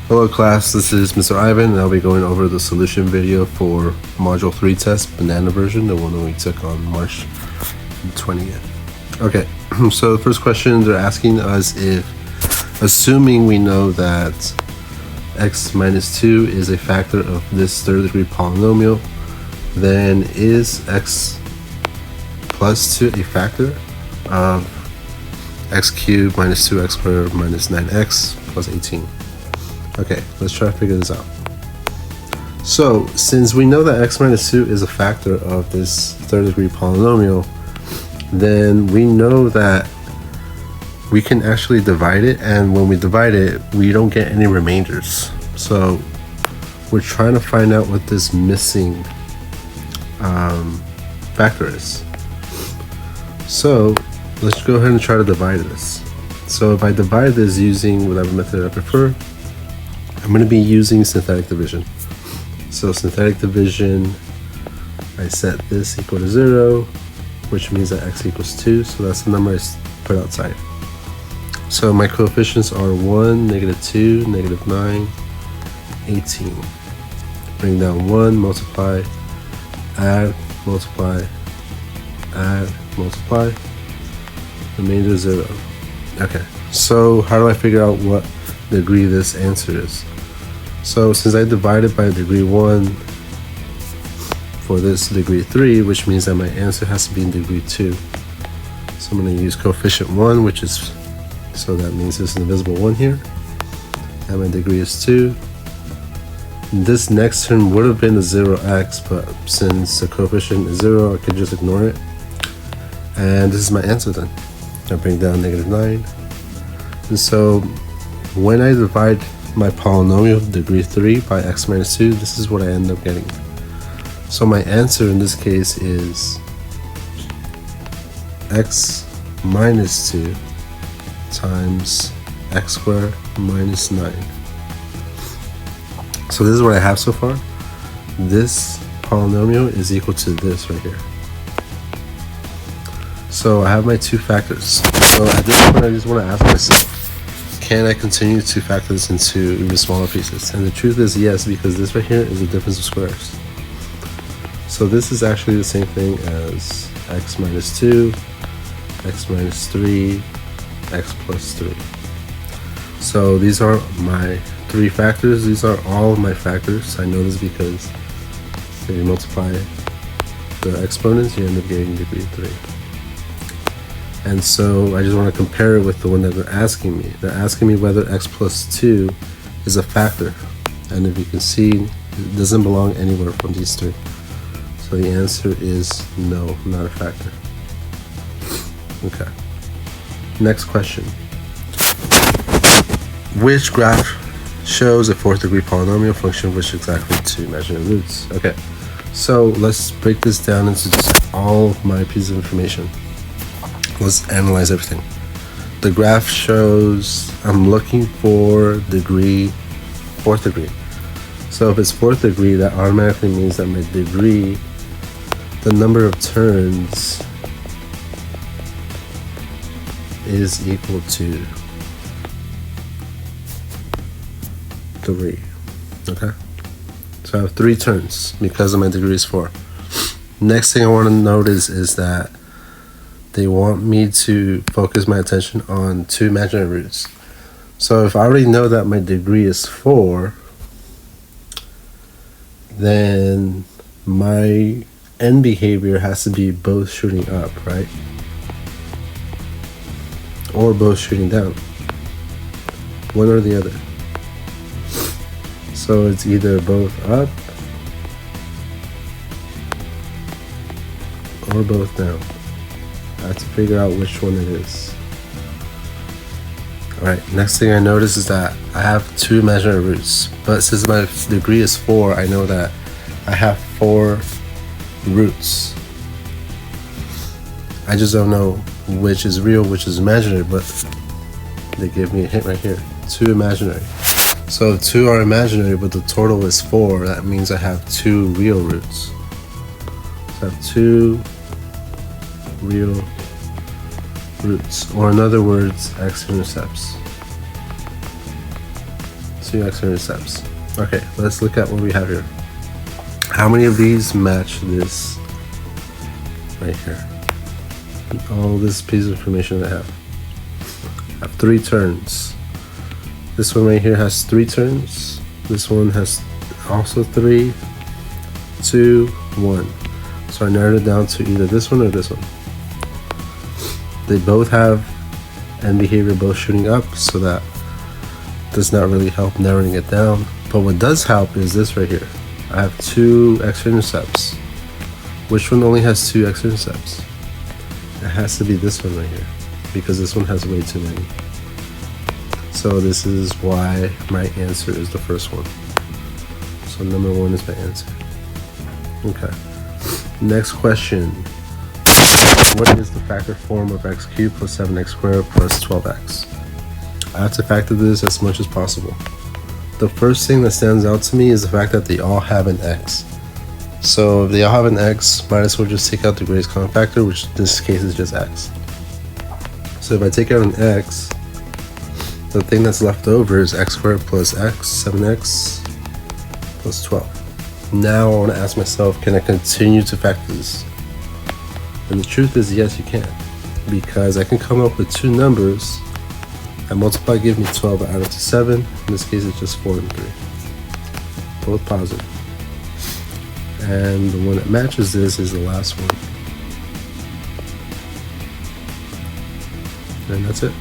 Hello class, this is Mr. Ivan and I'll be going over the solution video for Module 3 test, banana version, the one that we took on March 20th. Okay, so the first question they're asking us if, assuming we know that x minus 2 is a factor of this third degree polynomial, then is x plus 2 a factor of x cubed minus 2x squared minus 9x plus 18? Okay, let's try to figure this out. So, since we know that x minus 2 is a factor of this third degree polynomial, then we know that we can actually divide it, and when we divide it, we don't get any remainders. So, we're trying to find out what this missing factor is. So, let's go ahead and try to divide this. So, if I divide this using whatever method I prefer, I'm going to be using synthetic division. So synthetic division, I set this equal to 0, which means that x equals 2, so that's the number I put outside. So my coefficients are 1, negative 2, negative 9, 18. Bring down 1, multiply, add, multiply, add, multiply, remainder 0. Okay, so how do I figure out what degree this answer is? So since I divided by degree 1 for this degree 3, which means that my answer has to be in degree 2. So I'm going to use coefficient 1, which is, so that means this is an invisible 1 here, and my degree is 2. This next term would have been a 0x, but since the coefficient is 0, I could just ignore it. And this is my answer then. I bring down negative 9. And so when I divide my polynomial degree 3 by x minus 2, this is what I end up getting. So my answer in this case is x minus 2 times x squared minus 9. So this is what I have so far. This polynomial is equal to this right here. So I have my two factors. So at this point I just want to ask myself, can I continue to factor this into even smaller pieces? And the truth is yes, because this right here is a difference of squares. So this is actually the same thing as x minus 2, x minus 3, x plus 3. So these are my three factors. These are all of my factors. I know this because if you multiply the exponents, you end up getting degree 3. And so I just want to compare it with the one that they're asking me. They're asking me whether x plus 2 is a factor. And if you can see, it doesn't belong anywhere from these three. So the answer is no, not a factor. Okay. Next question. Which graph shows a fourth degree polynomial function with exactly two imaginary roots? Okay. So let's break this down into just all of my pieces of information. Let's analyze everything. The graph shows I'm looking for degree, fourth degree. So if it's fourth degree, that automatically means that my degree, the number of turns, is equal to 3. Okay? So I have 3 turns because of my degree is 4. Next thing I want to notice is that they want me to focus my attention on two imaginary roots. So if I already know that my degree is 4, then my end behavior has to be both shooting up, right? Or both shooting down. One or the other. So it's either both up or both down. I have to figure out which one it is. Alright, next thing I notice is that I have two imaginary roots. But since my degree is 4, I know that I have 4 roots. I just don't know which is real, which is imaginary, but they give me a hint right here. 2 imaginary. So if 2 are imaginary, but the total is 4, that means I have 2 real roots. So I have 2 real roots, or in other words, x-intercepts. 2 x-intercepts. Okay, let's look at what we have here. How many of these match this right here? All this piece of information I have 3 turns. This one right here has 3 turns. This one has also 3, 2, 1. So I narrowed it down to either this one or this one. They both have end behavior both shooting up, so that does not really help narrowing it down. But what does help is this right here. I have 2 x-intercepts. Which one only has 2 x-intercepts? It has to be this one right here, because this one has way too many. So this is why my answer is the first one. So number 1 is my answer. Okay. Next question. What is the factor form of x cubed plus 7x squared plus 12x? I have to factor this as much as possible. The first thing that stands out to me is the fact that they all have an x. So if they all have an x, might as well just take out the greatest common factor, which in this case is just x. So if I take out an x, the thing that's left over is x squared plus x, 7x plus 12. Now I want to ask myself, can I continue to factor this? And the truth is, yes, you can. Because I can come up with 2 numbers and multiply, give me 12, add it to 7. In this case, it's just 4 and 3. Both positive. And the one that matches this is the last one. And that's it.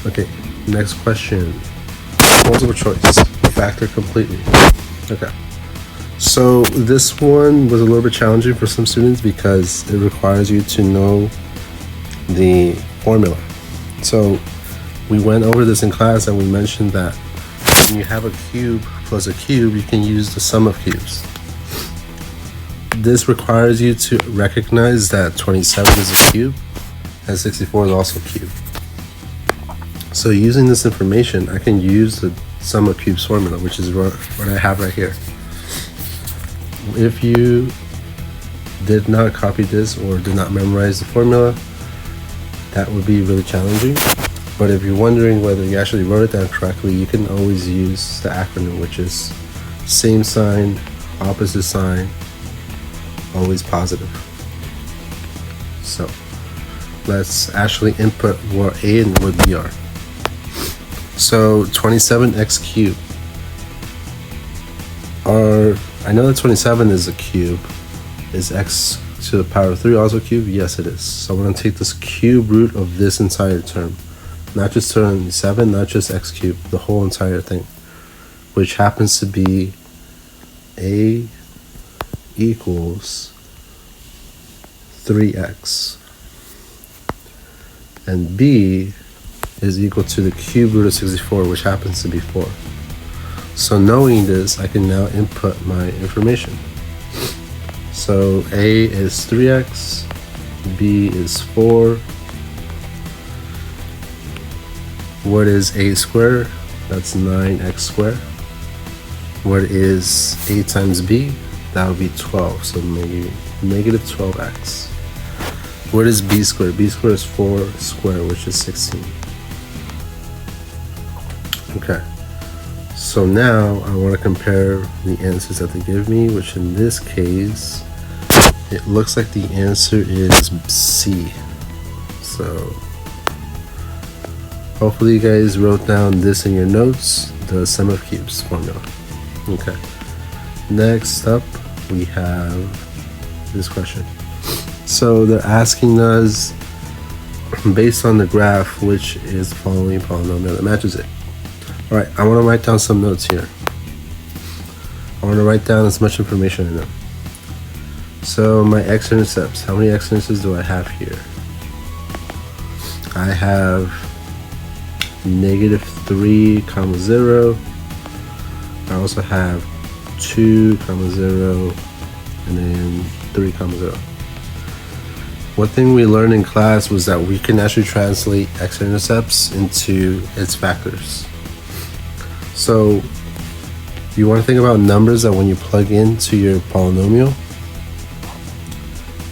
Okay, next question. Multiple choice. Factor completely. Okay. So this one was a little bit challenging for some students because it requires you to know the formula. So we went over this in class and we mentioned that when you have a cube plus a cube, you can use the sum of cubes. This requires you to recognize that 27 is a cube and 64 is also a cube. So using this information, I can use the sum of cubes formula, which is what I have right here. If you did not copy this or did not memorize the formula, that would be really challenging. But if you're wondering whether you actually wrote it down correctly, you can always use the acronym, which is same sign, opposite sign, always positive. So let's actually input what A and what B are. So 27x cubed are, I know that 27 is a cube. Is x to the power of 3 also cube? Yes, it is. So I'm going to take this cube root of this entire term. Not just 27, not just x cubed, the whole entire thing. Which happens to be A equals 3x. And B is equal to the cube root of 64, which happens to be 4. So knowing this, I can now input my information. So A is 3x, B is 4. What is A squared? That's 9x squared. What is A times B? That would be 12, so negative 12x. What is B squared? B squared is 4 squared, which is 16. Okay. So now I want to compare the answers that they give me, which in this case, it looks like the answer is C. So hopefully you guys wrote down this in your notes, the sum of cubes formula. Okay. Next up, we have this question. So they're asking us, based on the graph, which is the following polynomial that matches it. All right, I want to write down some notes here. I want to write down as much information I know. So my x-intercepts, how many x-intercepts do I have here? I have negative 3, 0. I also have 2, 0, and then 3, 0. One thing we learned in class was that we can actually translate x-intercepts into its factors. So you want to think about numbers that when you plug into your polynomial,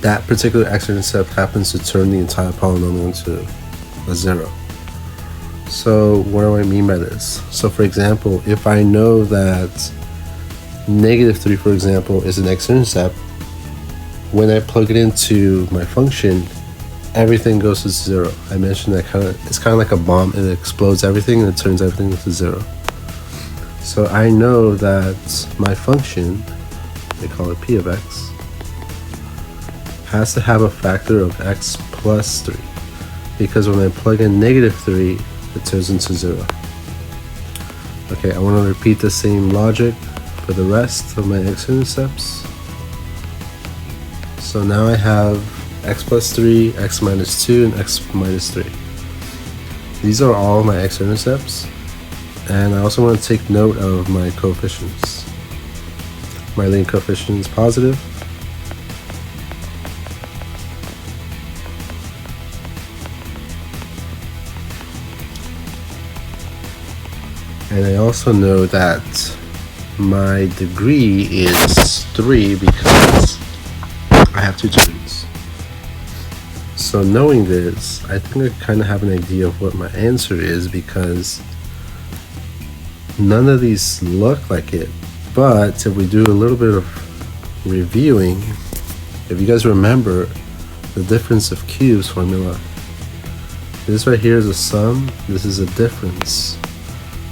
that particular x-intercept happens to turn the entire polynomial into a 0. So what do I mean by this? So for example, if I know that -3, for example, is an x-intercept, when I plug it into my function, everything goes to 0. I mentioned that it's kind of like a bomb. It explodes everything and it turns everything into 0. So I know that my function, they call it p of x, has to have a factor of x plus 3, because when I plug in -3, it turns into 0. Okay, I want to repeat the same logic for the rest of my x-intercepts. So now I have x plus 3, x minus 2, and x minus 3. These are all my x-intercepts. And I also want to take note of my coefficients. My leading coefficient is positive. And I also know that my degree is 3 because I have 2 terms. So knowing this, I think I kind of have an idea of what my answer is, because none of these look like it. But if we do a little bit of reviewing, if you guys remember the difference of cubes formula, this right here is a sum, this is a difference.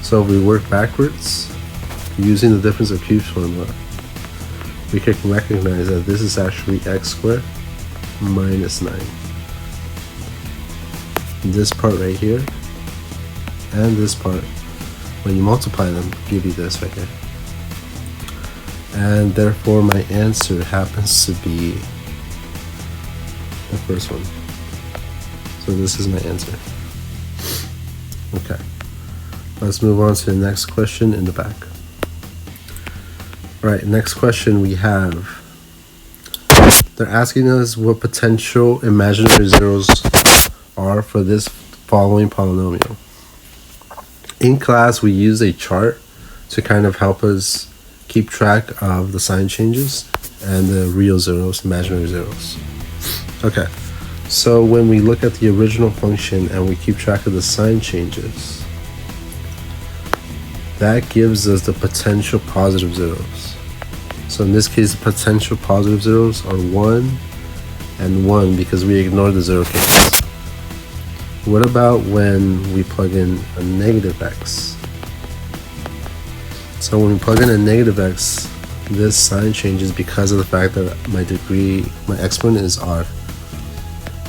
So if we work backwards using the difference of cubes formula, we can recognize that this is actually x squared minus 9. This part right here and this part, when you multiply them, give you this right here. And therefore my answer happens to be the first one. So this is my answer. Okay, let's move on to the next question in the back. Alright, next question we have, they're asking us what potential imaginary zeros are for this following polynomial. In class, we use a chart to kind of help us keep track of the sign changes and the real zeros, imaginary zeros. Okay, so when we look at the original function and we keep track of the sign changes, that gives us the potential positive zeros. So in this case, the potential positive zeros are 1 and 1 because we ignore the 0 case. What about when we plug in a negative x? So when we plug in a negative x, this sign changes because of the fact that my exponent is odd.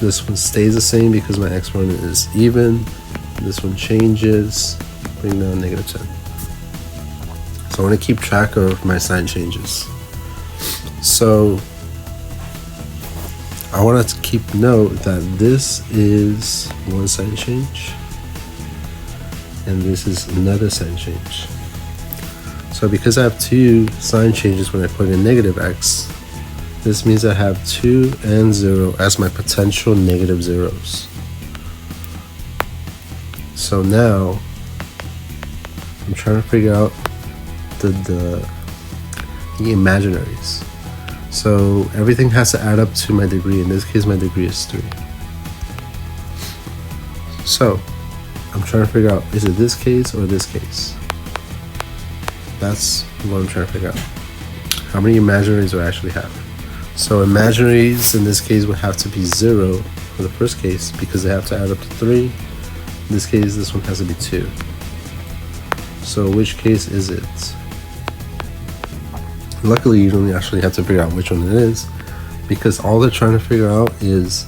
This one stays the same because my exponent is even. This one changes, bring down -10. So I want to keep track of my sign changes. So I want to keep note that this is one sign change and this is another sign change. So because I have 2 sign changes when I put in negative x, this means I have 2 and 0 as my potential negative zeros. So now I'm trying to figure out the imaginaries. So everything has to add up to my degree. In this case, my degree is 3. So I'm trying to figure out, is it this case or this case? That's what I'm trying to figure out. How many imaginaries do I actually have? So imaginaries in this case would have to be 0 for the first case because they have to add up to 3. In this case, this one has to be 2. So which case is it? Luckily, you don't actually have to figure out which one it is, because all they're trying to figure out is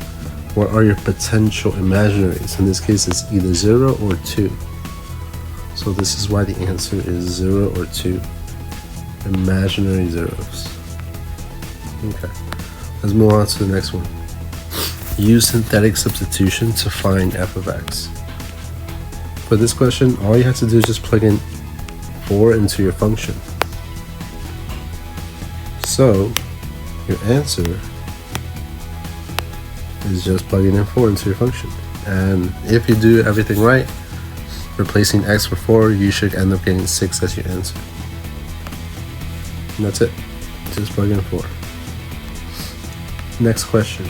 what are your potential imaginaries. In this case, it's either 0 or 2. So this is why the answer is 0 or 2 imaginary zeros. Okay, let's move on to the next one. Use synthetic substitution to find f of x. For this question, all you have to do is just plug in 4 into your function. So your answer is just plugging in 4 into your function. And if you do everything right, replacing x for 4, you should end up getting 6 as your answer. And that's it. Just plug in 4. Next question.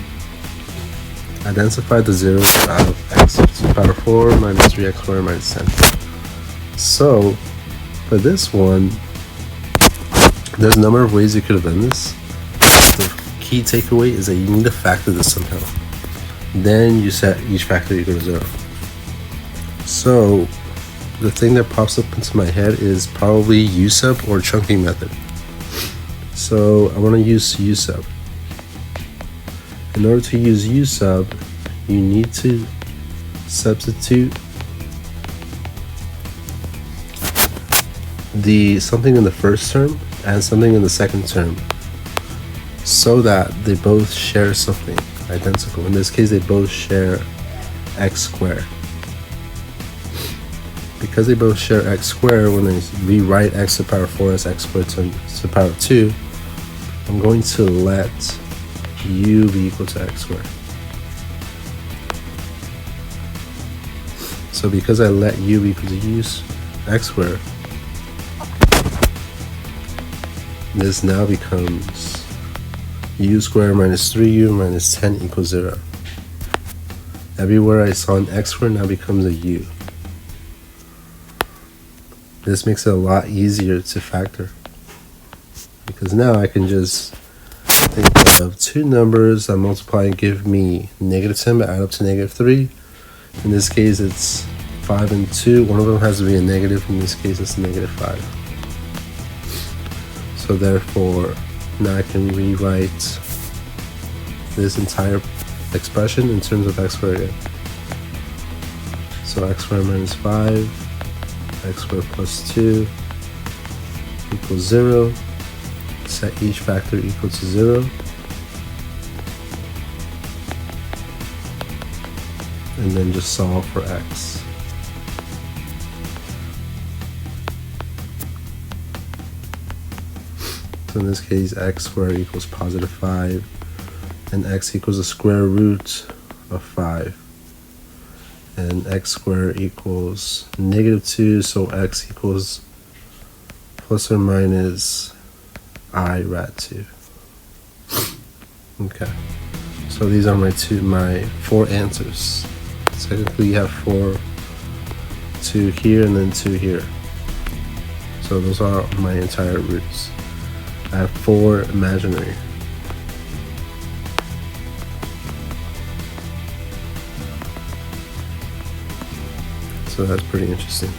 Identify the zeros out of x to the power 4. 4 minus 3x squared minus 10. So for this one, there's a number of ways you could have done this. The key takeaway is that you need to factor this somehow. Then you set each factor equal to 0. So the thing that pops up into my head is probably U-sub or chunking method. So I want to use U-sub. In order to use U-sub, you need to substitute something in the first term and something in the second term so that they both share something identical. In this case, they both share x squared. Because they both share x squared, when I rewrite x to the power 4 as x squared to the power 2, I'm going to let u be equal to x squared. So because I let u be equal to x squared, this now becomes u squared minus 3u minus 10 equals 0. Everywhere I saw an x squared now becomes a u. This makes it a lot easier to factor, because now I can just think of two numbers that multiply and give me -10 but add up to -3. In this case it's 5 and 2. One of them has to be a negative. In this case it's -5. So therefore now I can rewrite this entire expression in terms of x squared again. So x squared minus 5, x squared plus 2 equals 0. Set each factor equal to 0. And then just solve for x. So in this case, x squared equals +5, and x equals the square root of 5. And x squared equals -2, so x equals plus or minus I rad 2. Okay, so these are my 4 answers. Technically you have 4, 2 here, and then 2 here. So those are my entire roots. I have 4 imaginary. So that's pretty interesting.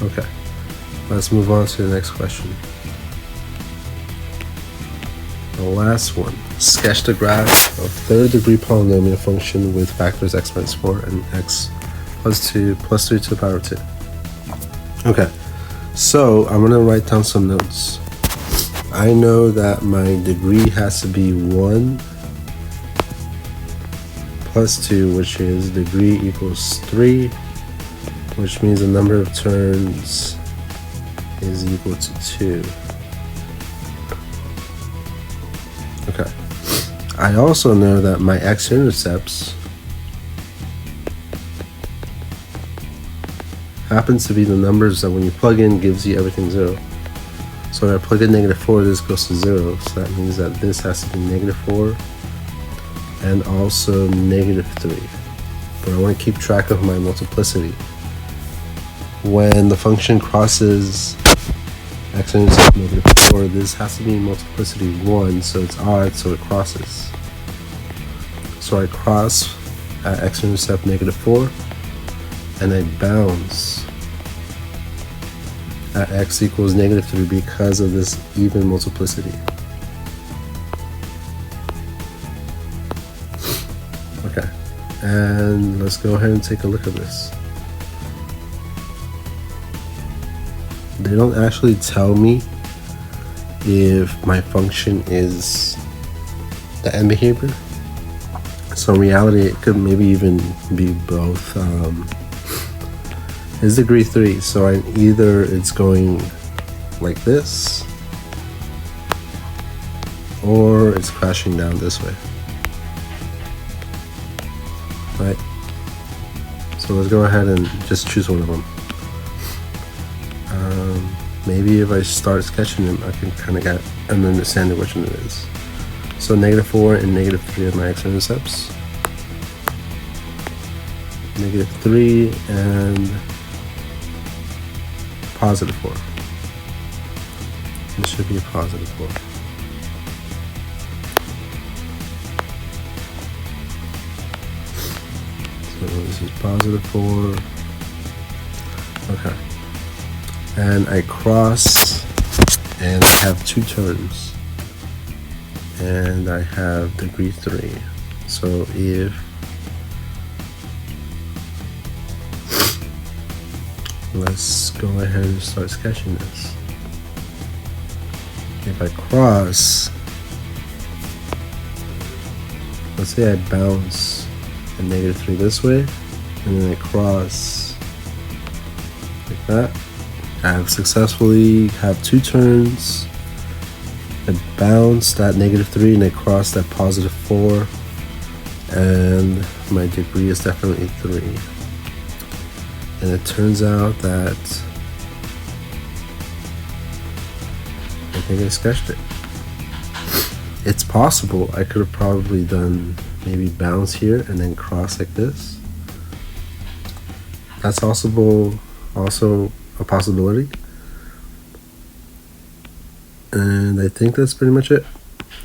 Okay, let's move on to the next question. The last one. Sketch the graph of third-degree polynomial function with factors x minus 4 and x plus 2 plus 3 to the power 2. Okay, so I'm going to write down some notes. I know that my degree has to be 1 plus 2, which is degree equals 3, which means the number of turns is equal to 2. Okay. I also know that my x-intercepts happens to be the numbers that when you plug in gives you everything 0. So when I plug in -4, this goes to 0. So that means that this has to be -4 and also -3. But I want to keep track of my multiplicity. When the function crosses x-intercept -4, this has to be multiplicity 1, so it's odd, so it crosses. So I cross at x-intercept -4, and I bounce at x equals -3 because of this even multiplicity. Okay, and let's go ahead and take a look at this. They don't actually tell me if my function is the end behavior. So in reality, it could maybe even be both. It's degree 3, so either it's going like this, or it's crashing down this way. Right? So let's go ahead and just choose one of them. Maybe if I start sketching them, I can kind of get an understanding which one it is. So -4 and -3 are my x-intercepts. -3, and +4. This should be a +4. So this is +4. Okay. And I cross, and I have 2 terms. And I have degree 3. So if let's go ahead and start sketching this. If I cross, let's say I bounce a -3 this way, and then I cross like that. I have successfully have 2 turns. I bounce that -3 and I cross that +4, and my degree is definitely 3. And it turns out that I think I sketched it. It's possible I could have probably done maybe bounce here and then cross like this. That's also a possibility. And I think that's pretty much it.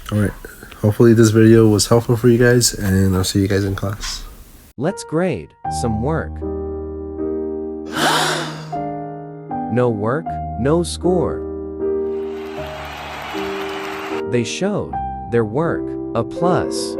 Alright, hopefully this video was helpful for you guys, and I'll see you guys in class. Let's grade some work. No work, no score. They showed their work a plus.